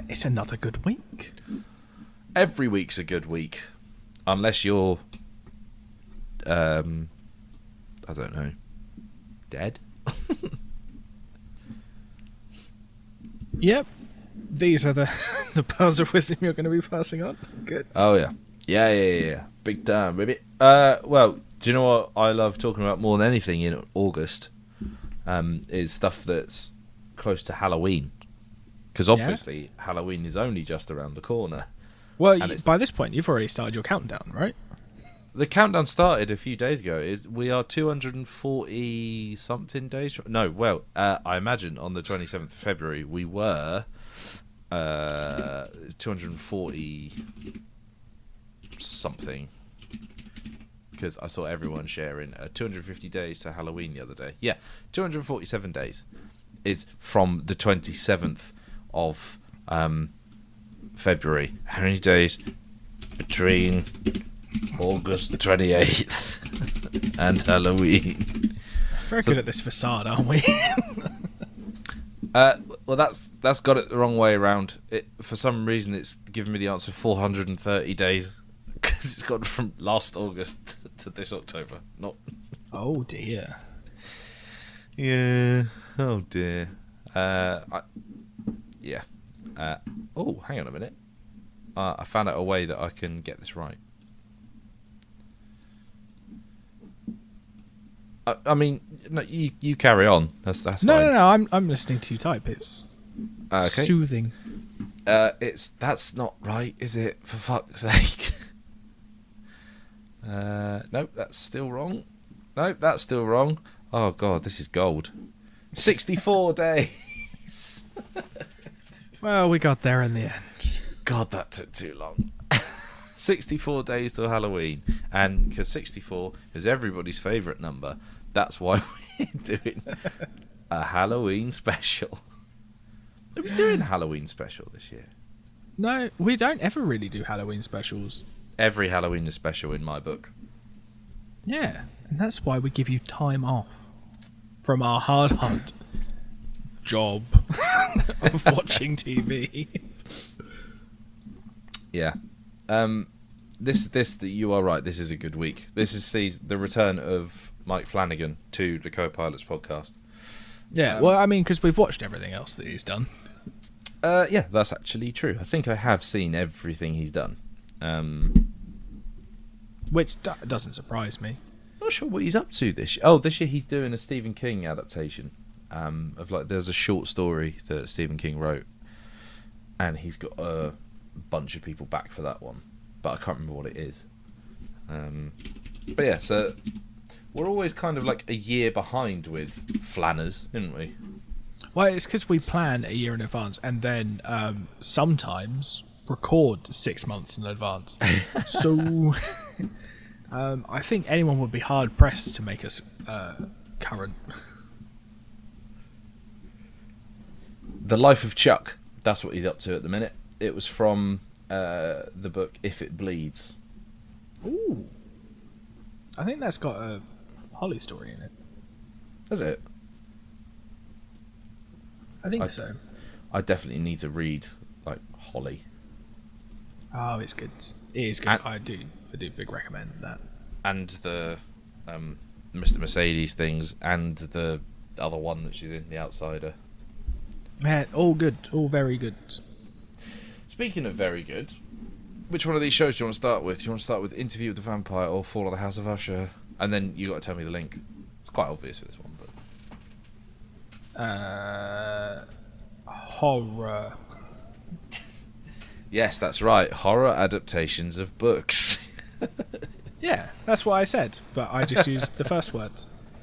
it's another good week. Every week's a good week, unless you're, I don't know, dead. Yep. These are the pearls of wisdom you're going to be passing on. Good. Oh yeah, yeah. Big time, baby. Well, do you know what I love talking about more than anything in August? Is stuff that's close to Halloween, because obviously Halloween is only just around the corner. Well, by this point, you've already started your countdown, right? The countdown started a few days ago. We are 240 something days. No, well, I imagine on the 27th of February we were 240 something, because I saw everyone sharing 250 days to Halloween the other day. Yeah, 247 days is from the 27th of February. How many days between August the 28th and Halloween? Very good at this facade, aren't we? Well, that's got it the wrong way around. For some reason, it's given me the answer 430 days, because it's gone from last August to this October. Not. Oh dear. Yeah. Oh dear. Yeah. Oh, hang on a minute. I found out a way that I can get this right. I mean, no, you carry on. That's fine. No. I'm listening to you type. It's okay. Soothing. That's not right, is it? For fuck's sake. Nope, that's still wrong. Nope, that's still wrong. Oh god, this is gold. 64 days. Well, we got there in the end. God, that took too long. 64 days till Halloween, and because 64 is everybody's favourite number, that's why we're doing a Halloween special. Are we doing a Halloween special this year? No, we don't ever really do Halloween specials. Every Halloween is special in my book. Yeah, and that's why we give you time off from our hard job of watching TV. Yeah. You are right. This is a good week. This is the return of Mike Flanagan to the Co-Pilots podcast. Yeah, well, I mean, because we've watched everything else that he's done. Yeah, that's actually true. I think I have seen everything he's done. Which doesn't surprise me. Not sure what he's up to this year. Oh, this year he's doing a Stephen King adaptation. There's a short story that Stephen King wrote, and he's got a bunch of people back for that one, but I can't remember what it is. But yeah, so we're always kind of like a year behind with Flanners, isn't we? Well, it's because we plan a year in advance, and then sometimes record 6 months in advance. So I think anyone would be hard pressed to make us current. The Life of Chuck, that's what he's up to at the minute. It was from the book If It Bleeds. Ooh. I think that's got a Holly story in it. Is it? I think so. I definitely need to read like Holly. Oh, it's good. It is good. I do big recommend that. And the Mr. Mercedes things, and the other one that she's in, The Outsider. Yeah, all good. All very good. Speaking of very good, which one of these shows do you want to start with? Do you want to start with Interview with the Vampire or Fall of the House of Usher? And then you got to tell me the link. It's quite obvious for this one, but Horror. Yes, that's right. Horror adaptations of books. Yeah, that's what I said, but I just used the first word,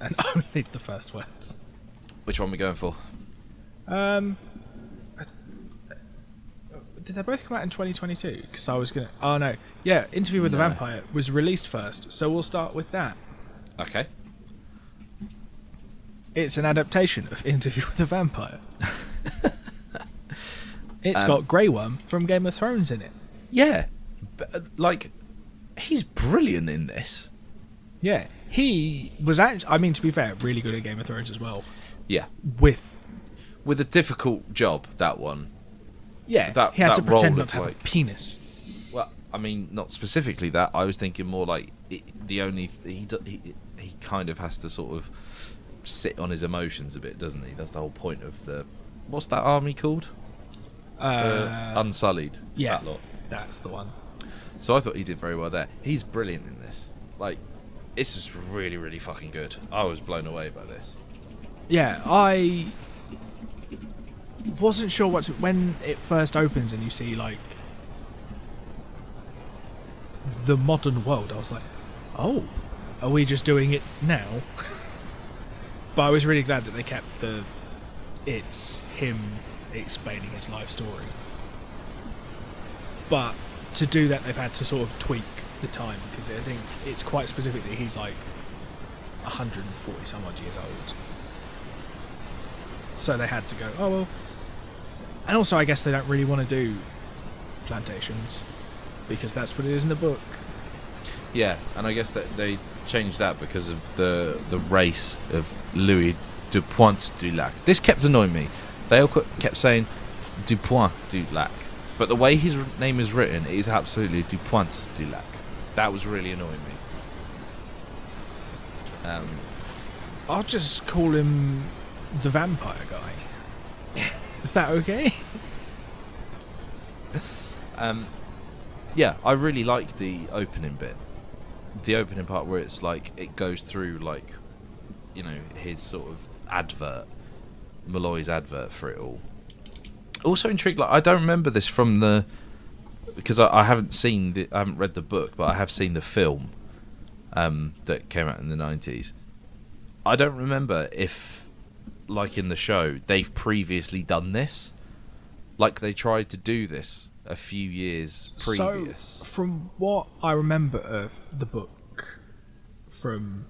and only the first words. Which one are we going for? Did they both come out in 2022? Because I was gonna. Oh no, yeah. Interview with the Vampire was released first, so we'll start with that. Okay. It's an adaptation of Interview with the Vampire. It's got Grey Worm from Game of Thrones in it. Yeah, but, like, he's brilliant in this. Yeah, he was actually. I mean, to be fair, really good at Game of Thrones as well. Yeah, With a difficult job, that one. Yeah, that he had to that role pretend not of, to have like, a penis. well, I mean, not specifically that. I was thinking more like the only he kind of has to sort of sit on his emotions a bit, doesn't he? That's the whole point of the what's that army called? Unsullied. Yeah, that lot. that's the one. So I thought he did very well there. He's brilliant in this. Like, this is really, really fucking good. I was blown away by this. Yeah, I wasn't sure when it first opens and you see like the modern world. I was like, oh, are we just doing it now? But I was really glad that they kept it's him explaining his life story. But to do that, they've had to sort of tweak the time, because I think it's quite specific that he's like 140 some odd years old. So they had to go, oh well. And also I guess they don't really want to do plantations, because that's what it is in the book. Yeah, and I guess that they changed that because of the race of Louis du Point du Lac. This kept annoying me. They all kept saying du Point du Lac, but the way his name is written, it is absolutely du Point du Lac. That was really annoying me. I'll just call him the vampire guy. Is that okay? Yeah, I really like the opening bit. The opening part where it's like it goes through, like, you know, his sort of advert, Malloy's advert for it all. Also intrigued, like, I don't remember this from the, because I haven't I haven't read the book, but I have seen the film that came out in the 90s. I don't remember if, like in the show, they've previously done this. Like they tried to do this a few years previous. So, from what I remember of the book, from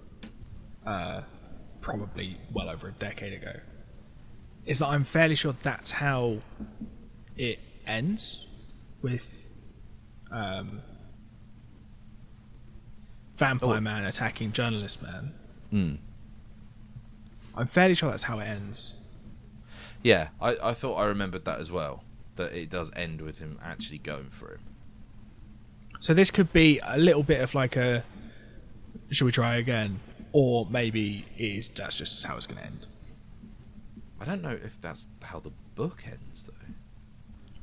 probably well over a decade ago, is that I'm fairly sure that's how it ends, with Vampire Man attacking Journalist Man. Mm. I'm fairly sure that's how it ends. Yeah, I thought I remembered that as well, that it does end with him actually going for him. So this could be a little bit of like a, should we try again? Or maybe that's just how it's going to end. I don't know if that's how the book ends, though.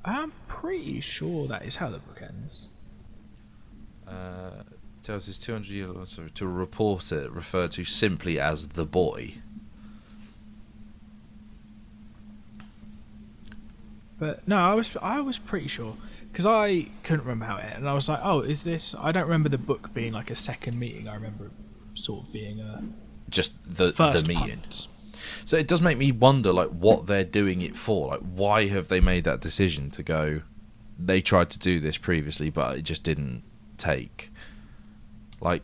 I'm pretty sure that is how the book ends. Tells his 200-year-old to a reporter referred to simply as the boy. But no, I was pretty sure, because I couldn't remember how it ended, and I was like, oh, is this? I don't remember the book being like a second meeting. I remember it sort of being a just the meeting. Punt. So it does make me wonder, like, what they're doing it for. Like, why have they made that decision to go? They tried to do this previously, but it just didn't take. Like,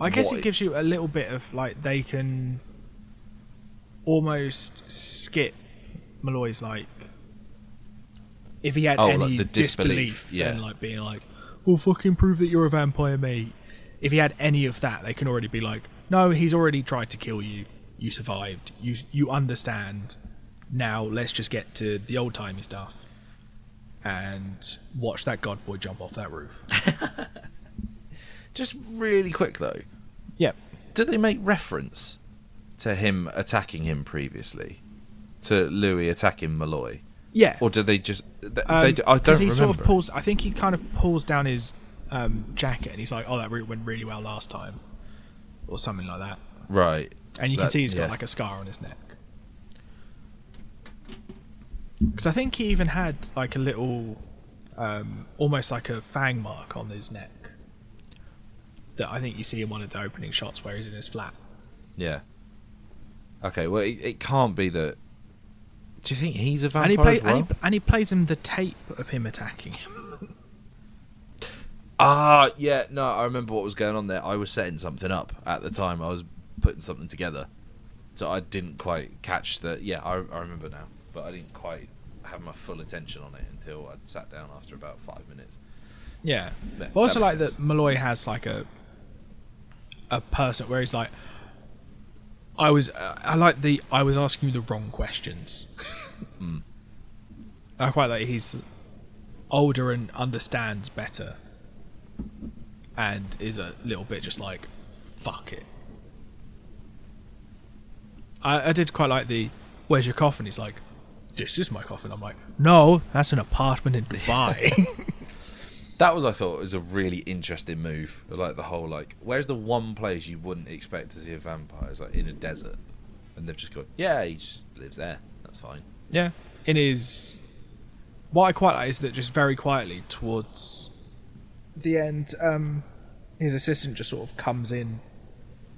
I guess it gives you a little bit of like they can almost skip Malloy's like. If he had any like the disbelief, then like being like, "Well, fucking prove that you're a vampire, mate." If he had any of that, they can already be like, "No, he's already tried to kill you. You survived. You understand. Now let's just get to the old timey stuff and watch that god boy jump off that roof." Just really quick though. Yep. Did they make reference to him attacking him previously, to Louis attacking Malloy? Yeah. Or did they just? I don't remember. Sort of pulls. I think he kind of pulls down his jacket and he's like, "Oh, that went really well last time," or something like that. Right. And you can see he's got like a scar on his neck. Because I think he even had like a little, almost like a fang mark on his neck. That I think you see in one of the opening shots where he's in his flat. Yeah. Okay. Well, it can't be that. Do you think he's a vampire as well? And he plays him the tape of him attacking him. Yeah, no, I remember what was going on there. I was setting something up at the time. I was putting something together. So I didn't quite catch the... Yeah, I remember now. But I didn't quite have my full attention on it until I'd sat down after about 5 minutes. Yeah. But also like that Malloy has like a person where he's like, I was asking you the wrong questions. I quite like he's older and understands better, and is a little bit just like, fuck it. I did quite like the, where's your coffin? He's like, this is my coffin. I'm like, no, that's an apartment in Dubai. That was, I thought, was a really interesting move. Like the whole, like, where's the one place you wouldn't expect to see a vampire? It's like in a desert, and they've just gone, yeah, he just lives there. That's fine. Yeah, in his. What I quite like is that just very quietly towards the end, his assistant just sort of comes in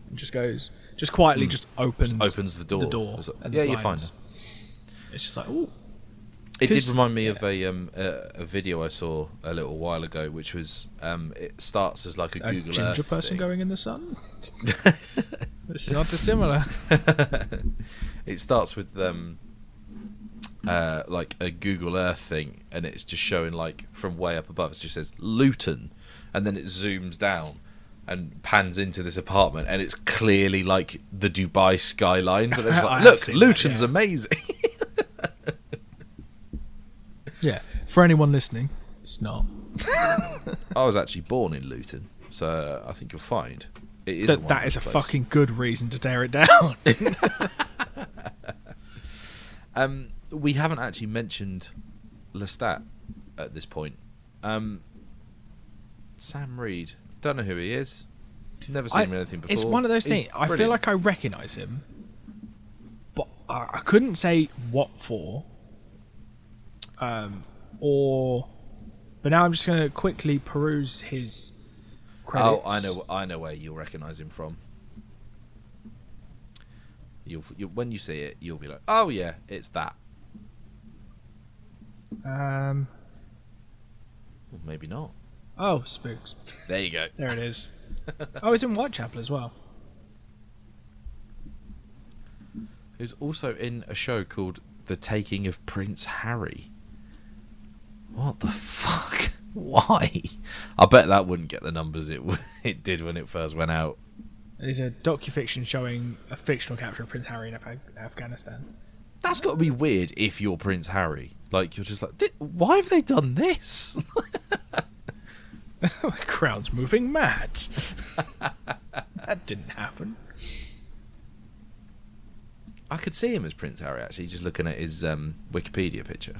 and just goes, just quietly, just opens the door. The door. Like, and yeah, the you're fine. blinds. It's just like, ooh. It did remind me of a video I saw a little while ago, which was it starts as like a Google ginger Earth person thing. going in the sun. It's not dissimilar. It starts with like a Google Earth thing, and it's just showing like from way up above. It just says Luton, and then it zooms down and pans into this apartment, and it's clearly like the Dubai skyline. But it's like, look, Luton's amazing. Yeah, for anyone listening, it's not. I was actually born in Luton, so I think you'll find it is. That is a fucking good reason to tear it down. We haven't actually mentioned Lestat at this point. Sam Reed, don't know who he is. Never seen him in anything before. It's one of those things. I feel like I recognise him, but I couldn't say what for. But now I'm just going to quickly peruse his credits. Oh, I know where you'll recognise him from. You'll when you see it, you'll be like, oh yeah, it's that. Well, maybe not. Oh, Spooks. There you go. There it is. Oh, he's in Whitechapel as well. Who's also in a show called The Taking of Prince Harry. What the fuck? Why? I bet that wouldn't get the numbers it did when it first went out. There's a docufiction showing a fictional capture of Prince Harry in Afghanistan. That's got to be weird if you're Prince Harry. Like, you're just like, why have they done this? The crowd's moving mad. That didn't happen. I could see him as Prince Harry, actually, just looking at his Wikipedia picture.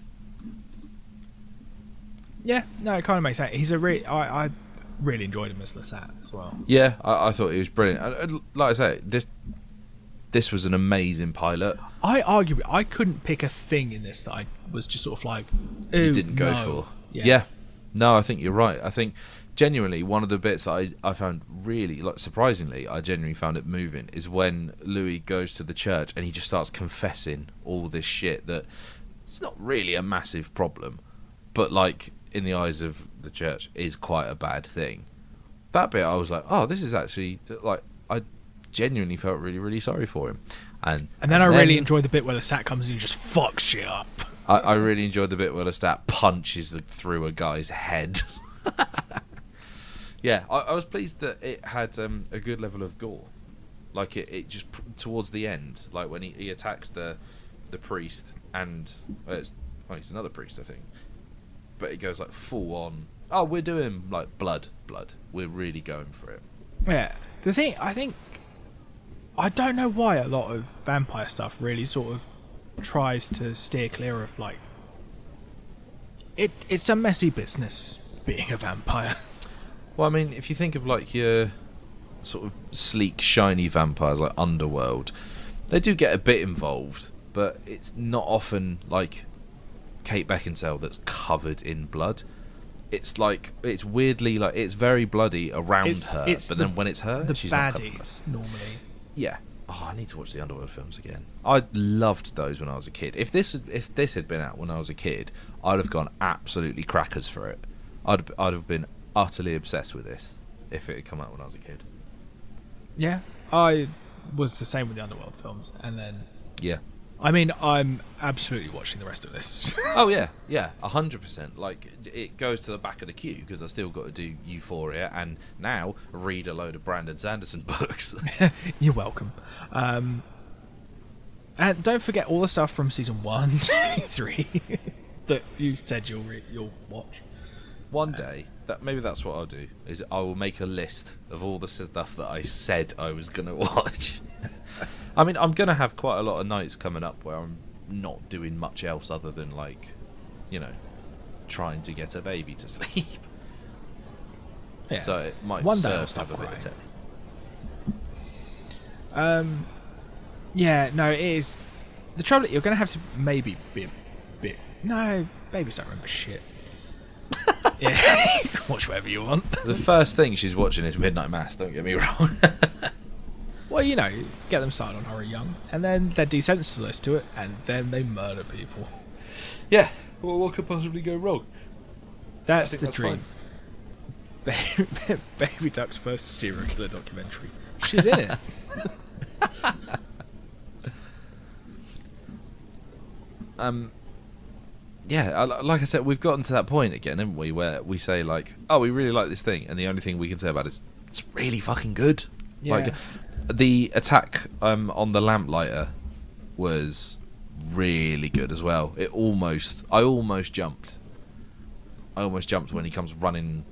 Yeah, no, it kind of makes sense. He's I really enjoyed him as Lestat as well. Yeah, I thought he was brilliant. And, like I say, this was an amazing pilot. I couldn't pick a thing in this that I was just sort of like, you didn't go for. Yeah. No, I think you're right. I think genuinely one of the bits that I found really, like, surprisingly, I genuinely found it moving is when Louis goes to the church and he just starts confessing all this shit that it's not really a massive problem, but like in the eyes of the church is quite a bad thing. That bit I was like, oh, this is actually, like, I genuinely felt really, really sorry for him. And then I really enjoyed the bit where Lestat comes in and just fucks shit up. I really enjoyed the bit where Lestat punches through a guy's head. Yeah, I was pleased that it had a good level of gore. Like, it just, towards the end, like when he attacks the priest, and he's another priest, I think. But it goes like full on, oh, we're doing like blood. We're really going for it. Yeah, the thing, I don't know why a lot of vampire stuff really sort of tries to steer clear of, like, it's a messy business being a vampire. Well, I mean, if you think of like your sort of sleek, shiny vampires like Underworld, they do get a bit involved, but it's not often like Kate Beckinsale that's covered in blood. It's like, it's weirdly like, it's very bloody around her, but then when it's her, she's not covered in blood. Normally. Yeah. Oh, I need to watch the Underworld films again. I loved those when I was a kid. If this had been out when I was a kid, I'd have gone absolutely crackers for it. I'd have been utterly obsessed with this if it had come out when I was a kid. Yeah, I was the same with the Underworld films, and then yeah. I mean, I'm absolutely watching the rest of this. Oh yeah, 100%. Like, it goes to the back of the queue because I still got to do Euphoria and now read a load of Brandon Sanderson books. You're welcome. And don't forget all the stuff from season 1, 2, 3. that you said you'll watch. One day, maybe that's what I'll do. Is I will make a list of all the stuff that I said I was gonna watch. I mean, I'm gonna have quite a lot of nights coming up where I'm not doing much else other than trying to get a baby to sleep. Yeah. So it might One day I'll serve to have stop a bit of crying. telly. Yeah, no, it is. The trouble is you're going to have to maybe be a bit... No, babies don't remember shit. Yeah, you can watch whatever you want. The first thing she's watching is Midnight Mass, don't get me wrong. Well, get them started on horror young, and then they're desensitized to it, and then they murder people. Yeah, well, what could possibly go wrong? That's the dream. Baby Duck's first serial killer documentary. She's in it. Yeah, like I said, we've gotten to that point again, haven't we, where we say we really like this thing, and the only thing we can say about it is it's really fucking good. Yeah. Like the attack on the lamplighter was really good as well. I almost jumped. I almost jumped when he comes running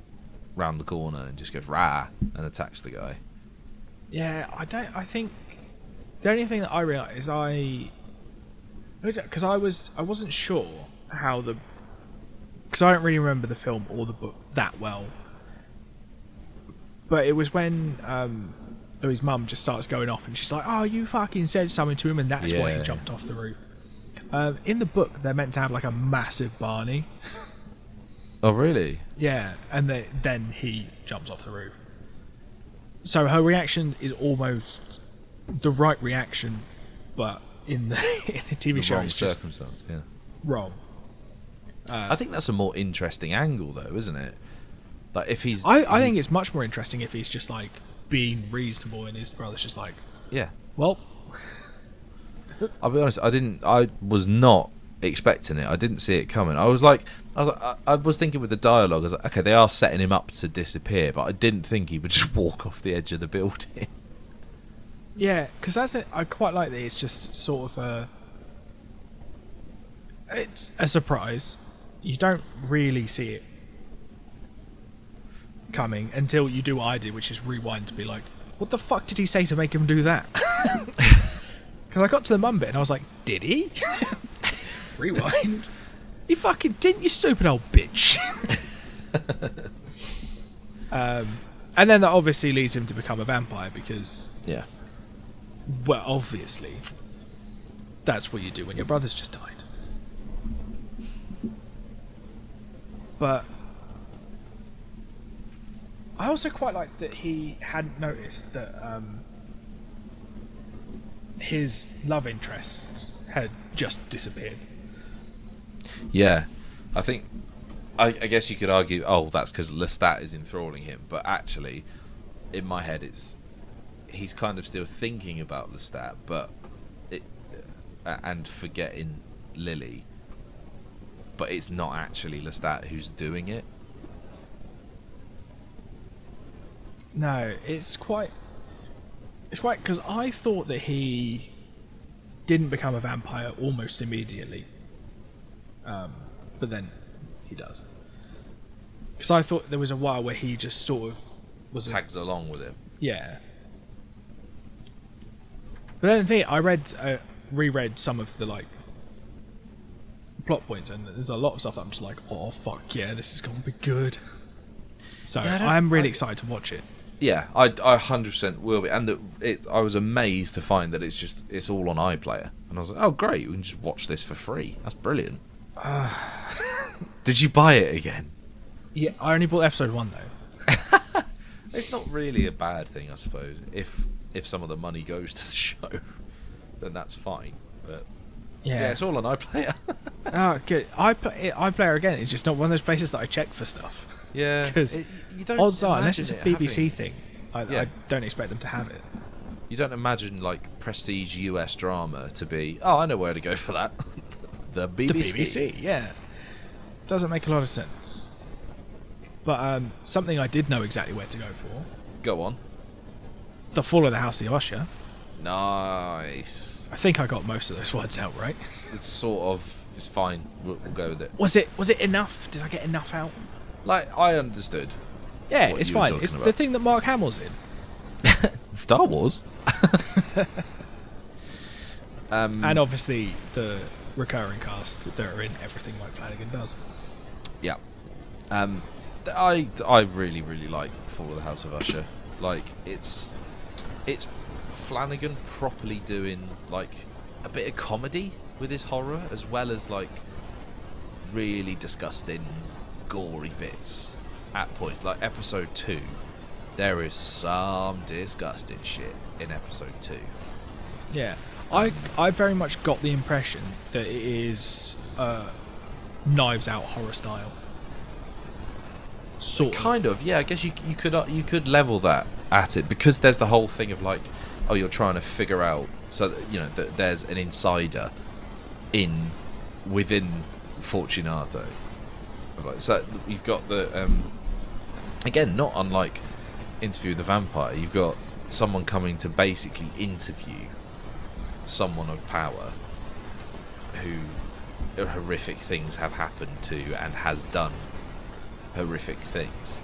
round the corner and just goes rah and attacks the guy. Yeah, I think the only thing that I realised is because I wasn't sure how because I don't really remember the film or the book that well, but it was when Louis' mum just starts going off and she's like, "Oh, you fucking said something to him," and that's why he jumped off the roof. In the book, they're meant to have a massive Barney. Oh, really? Yeah, and then he jumps off the roof. So her reaction is almost the right reaction, but in the TV show, wrong it's just circumstance. Yeah, wrong. I think that's a more interesting angle, though, isn't it? Like if he's, I think it's much more interesting if he's just being reasonable, and his brother's just yeah. Well, I'll be honest. I was not expecting it. I didn't see it coming. I was thinking with the dialogue, I was like, okay, they are setting him up to disappear, but I didn't think he would just walk off the edge of the building. Yeah, because that's it. I quite like that. It's just sort of it's a surprise. You don't really see it coming until you do what I did, which is rewind to be like, what the fuck did he say to make him do that? Because I got to the mum bit and I was like, did he? Rewind. You fucking didn't, you stupid old bitch. And then that obviously leads him to become a vampire because, Yeah. well, obviously, that's what you do when your brother's just died. But I also quite liked that he hadn't noticed that his love interest had just disappeared. Yeah, I think. I guess you could argue, oh, that's because Lestat is enthralling him, but actually, in my head, he's kind of still thinking about Lestat, but and forgetting Lily. But it's not actually Lestat who's doing it. No, it's quite because I thought that he didn't become a vampire almost immediately, but then he does. Because I thought there was a while where he just sort of was Tags along with him. Yeah. But then the thing, I reread some of the plot points, and there's a lot of stuff that I'm just like, oh fuck yeah, this is gonna be good. So Yeah, I'm really excited to watch it. Yeah, I 100% will be, and I was amazed to find that it's all on iPlayer, and I was like, oh great, we can just watch this for free. That's brilliant. Did you buy it again? Yeah, I only bought episode 1 though. It's not really a bad thing, I suppose. If some of the money goes to the show, then that's fine. But yeah, it's all on iPlayer. Oh, good. iPlayer again. It's just not one of those places that I check for stuff. Yeah, Because odds are, unless it's a BBC thing, I don't expect them to have it. You don't imagine prestige US drama to be. Oh, I know where to go for that. The BBC. The BBC, yeah. Doesn't make a lot of sense. But something I did know exactly where to go for. Go on. The Fall of the House of Usher. Nice. I think I got most of those words out right. It's sort of it's fine. We'll go with it. Was it enough? Did I get enough out? Like, I understood. Yeah, what it's you were fine. talking It's about. the thing that Mark Hamill's in. Star Wars. And obviously the recurring cast that are in everything Mike Flanagan does. Yeah. I really, really like Fall of the House of Usher. Like, it's Flanagan properly doing, like, a bit of comedy with his horror, as well as, like, really disgusting, gory bits at points. Like, episode 2, there is some disgusting shit in episode 2. Yeah. I very much got the impression that it is Knives Out horror style. Sort of. Kind of, yeah. I guess you could level that at it, because there's the whole thing of, like, oh, you're trying to figure out, so that, you know, that there's an insider within Fortunato. Like, so you've got the again, not unlike Interview with the Vampire, you've got someone coming to basically interview someone of power who horrific things have happened to and has done horrific things.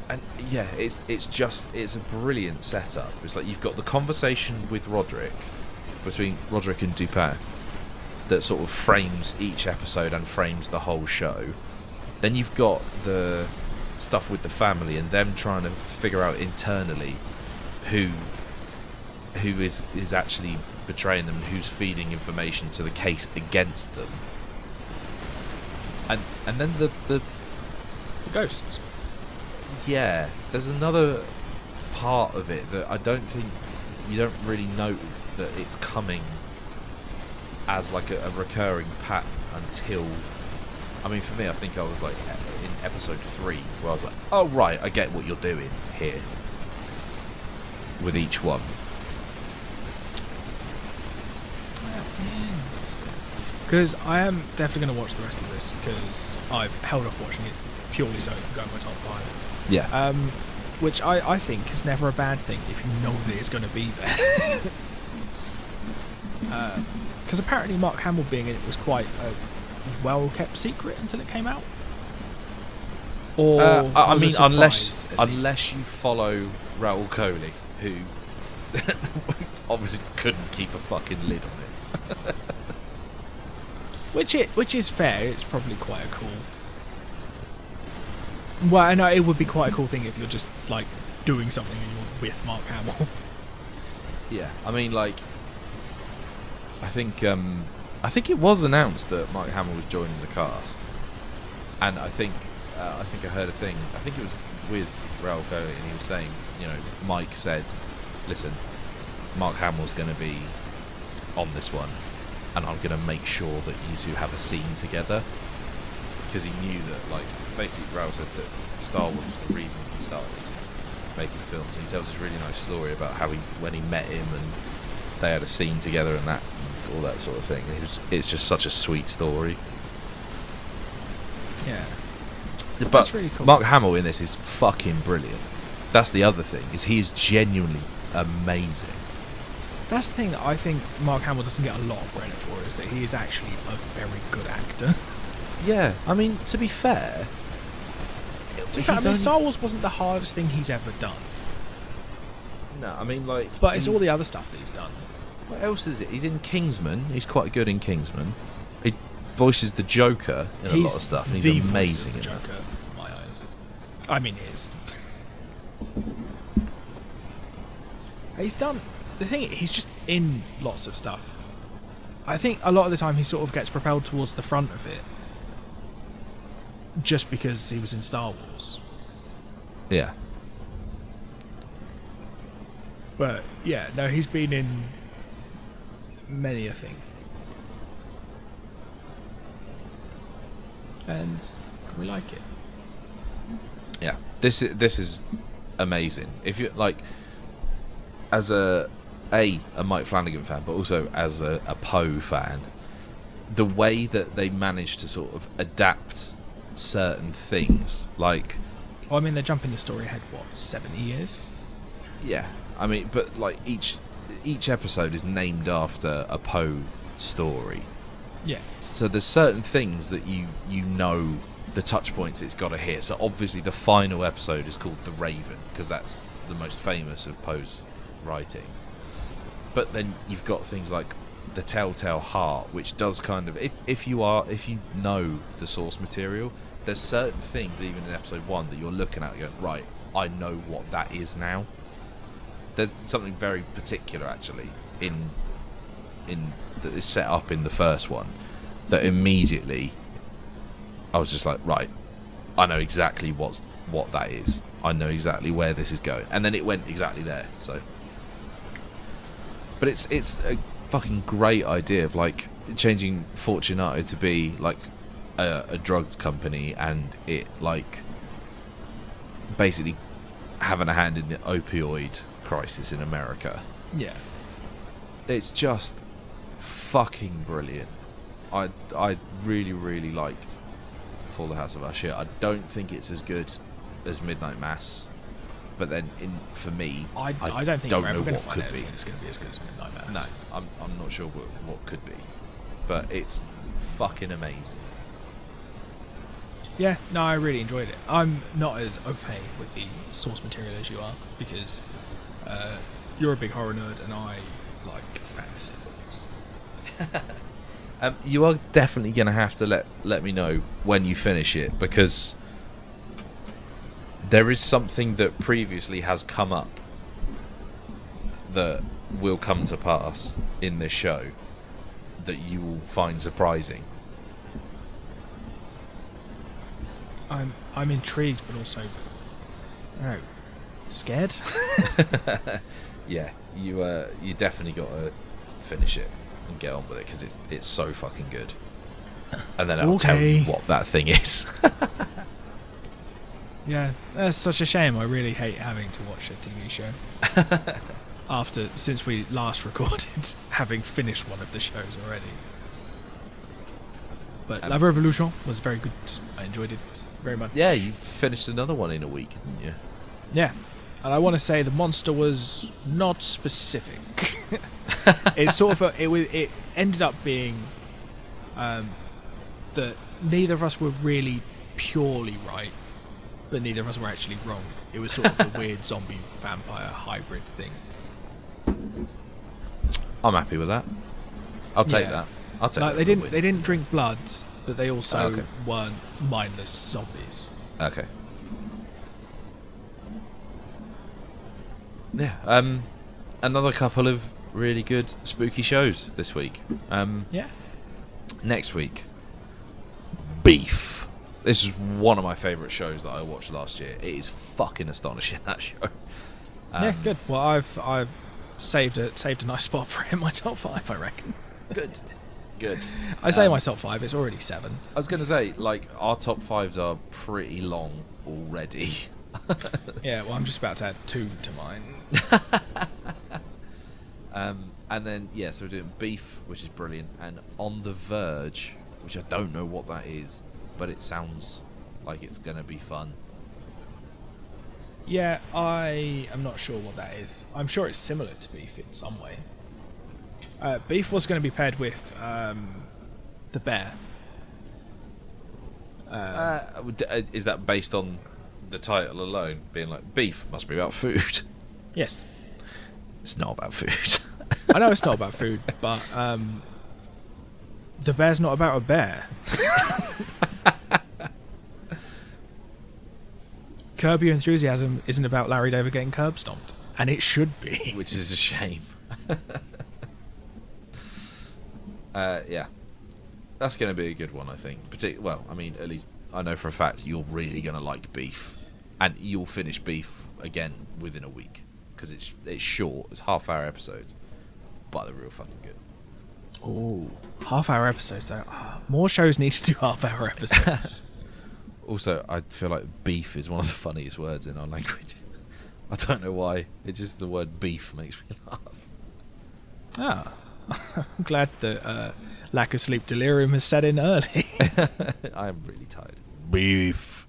And yeah, it's a brilliant setup. It's like you've got the conversation with between Roderick and Dupin, that sort of frames each episode and frames the whole show. Then you've got the stuff with the family and them trying to figure out internally who is actually betraying them and who's feeding information to the case against them. And then the ghosts. Yeah, there's another part of it that I don't think you don't really note that it's coming as like a recurring pattern until, I mean, for me, I think I was like in episode 3 where I was like, oh right, I get what you're doing here with each one. Because I am definitely going to watch the rest of this, because I've held off watching it purely so I can go in my top 5. Yeah. Which I think is never a bad thing if you know that it's going to be there. Because apparently Mark Hamill being in it was quite a well-kept secret until it came out. Or I was mean, a surprise, unless you follow Raoul Coley, who obviously couldn't keep a fucking lid on it. Which is fair. It's probably quite a cool. Well, I know it would be quite a cool thing if you're just like doing something and you're with Mark Hamill. Yeah, I mean, like, I think it was announced that Mark Hamill was joining the cast, and I think I heard a thing. I think it was with Raoul Coley, and he was saying, you know, Mike said, "Listen, Mark Hamill's going to be on this one, and I'm going to make sure that you two have a scene together," because he knew that, like, basically Raoul said that Star Wars was the reason he started making films. And he tells this really nice story about how when he met him and they had a scene together and that, and all that sort of thing. It's just such a sweet story. Yeah. But That's really cool. Mark Hamill in this is fucking brilliant. That's the other thing, is he is genuinely amazing. That's the thing that I think Mark Hamill doesn't get a lot of credit for, is that he is actually a very good actor. Yeah, I mean, to be fair, Star Wars wasn't the hardest thing he's ever done. No, I mean, like... But it's all the other stuff that he's done. What else is it? He's in Kingsman. He's quite good in Kingsman. He voices the Joker in a lot of stuff, and he's the amazing voice in of the that. Joker, in my eyes. I mean, he is. He's done... The thing is, he's just in lots of stuff. I think a lot of the time he sort of gets propelled towards the front of it just because he was in Star Wars. Yeah. But, yeah, no, he's been in many a thing. And we like it. Yeah. This is amazing. If you like, as a Mike Flanagan fan, but also as a Poe fan, the way that they managed to sort of adapt certain things, like... Well, I mean, they're jumping the story ahead, 70 years? Yeah, I mean, but like each each episode is named after a Poe story. Yeah. So there's certain things that you know the touch points it's got to hit. So obviously the final episode is called The Raven because that's the most famous of Poe's writing. But then you've got things like The Telltale Heart, which does kind of, if you know the source material, there's certain things even in episode 1 that you're looking at and going, right, I know what that is now. There's something very particular actually in that is set up in the first one that immediately I was just like, right, I know exactly what that is. I know exactly where this is going, and then it went exactly there. So, but it's a fucking great idea of like changing Fortunato to be like a drugs company, and it like basically having a hand in the opioid crisis in America. Yeah. It's just fucking brilliant. I really, really liked For the House of Usher. I don't think it's as good as Midnight Mass, but then for me, I don't think don't we're ever know going to what find could be. it's going to be as good as Midnight Mass. No, I'm not sure what could be, but it's fucking amazing. Yeah, no, I really enjoyed it. I'm not as au fait with the source material as you are, because you're a big horror nerd and I like fantasy books. You are definitely going to have to let me know when you finish it, because there is something that previously has come up that will come to pass in this show that you will find surprising. I'm intrigued, but also, I don't know, scared. Yeah, you definitely got to finish it and get on with it, because it's so fucking good. And then I'll tell you what that thing is. Yeah, that's such a shame. I really hate having to watch a TV show since we last recorded, having finished one of the shows already. But La Revolution was very good. I enjoyed it very much. Yeah, you finished another one in a week, didn't you? Yeah, and I want to say the monster was not specific. It's sort of it ended up being that neither of us were really purely right, but neither of us were actually wrong. It was sort of a weird zombie vampire hybrid thing. I'm happy with that. I'll take that. I'll take like, that. They didn't drink blood, but they also Okay. weren't mindless zombies. Okay. Yeah. Another couple of really good spooky shows this week. Yeah. Next week, Beef. This is one of my favourite shows that I watched last year. It is fucking astonishing, that show. Yeah, good. Well, I've saved a nice spot for it in my top 5, I reckon. Good. I say my top 5. It's already 7. I was going to say, like, our top 5s are pretty long already. Yeah. Well, I'm just about to add 2 to mine. And then, so we're doing Beef, which is brilliant, and On the Verge, which I don't know what that is, but it sounds like it's going to be fun. Yeah, I am not sure what that is. I'm sure it's similar to Beef in some way. Beef was going to be paired with The Bear. Is that based on the title alone, being like, beef must be about food? Yes. It's not about food. I know it's not about food, but The Bear's not about a bear. Curb Your Enthusiasm isn't about Larry David getting curb stomped, and it should be. Which is a shame. Yeah. That's going to be a good one, I think. Well, I mean, at least I know for a fact you're really going to like Beef. And you'll finish Beef again within a week. Because it's short, it's half-hour episodes. But they're real fucking good. Oh, half-hour episodes, though. More shows need to do half-hour episodes. Also, I feel like beef is one of the funniest words in our language. I don't know why. It's just the word beef makes me laugh. I'm glad that lack of sleep delirium has set in early. I am really tired. Beef.